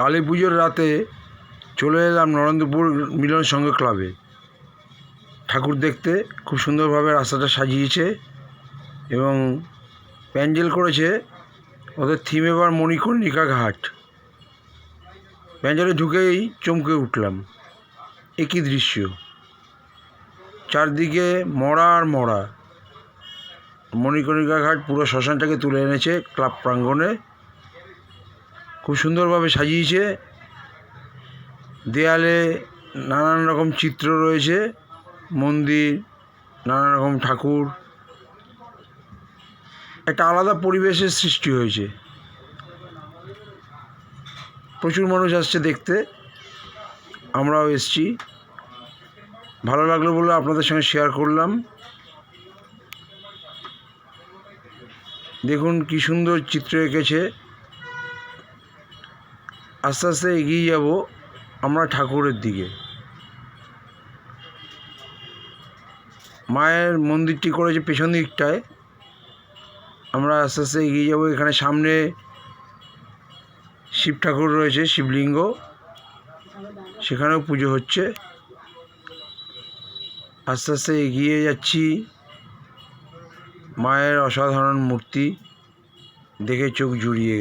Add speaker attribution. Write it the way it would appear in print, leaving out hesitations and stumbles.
Speaker 1: কালী পুজোর রাতে চলে এলাম নরেন্দ্রপুর মিলন সংঘ ক্লাবে ঠাকুর দেখতে। খুব সুন্দরভাবে রাস্তাটা সাজিয়েছে এবং প্যান্ডেল করেছে। ওদের থিম এবার মণিকর্ণিকা ঘাট। প্যান্ডেলে ঢুকেই চমকে উঠলাম, একই দৃশ্য, চারদিকে মরা আর মরা। মণিকর্ণিকা ঘাট পুরো শ্মশানটাকে তুলে এনেছে ক্লাব প্রাঙ্গণে, খুব সুন্দরভাবে সাজিয়েছে। দেয়ালে নানান রকম চিত্র রয়েছে, মন্দির, নানা রকম ঠাকুর, একটা আলাদা পরিবেশের সৃষ্টি হয়েছে। প্রচুর মানুষ আসছে দেখতে, আমরাও এসছি। ভালো লাগলো বলে আপনাদের সঙ্গে শেয়ার করলাম। দেখুন কি সুন্দর চিত্র এঁকেছে। আস্তে আস্তে এগিয়ে যাব আমরা ঠাকুরের দিকে। মায়ের মন্দিরটি করেছে পেছন দিকটায়। আমরা আস্তে আস্তে এগিয়ে যাব। এখানে সামনে শিব ঠাকুর রয়েছে, শিবলিঙ্গ, সেখানেও পুজো হচ্ছে। আস্তে আস্তে এগিয়ে যাচ্ছি। মায়ের অসাধারণ মূর্তি দেখে চোখ জুড়িয়ে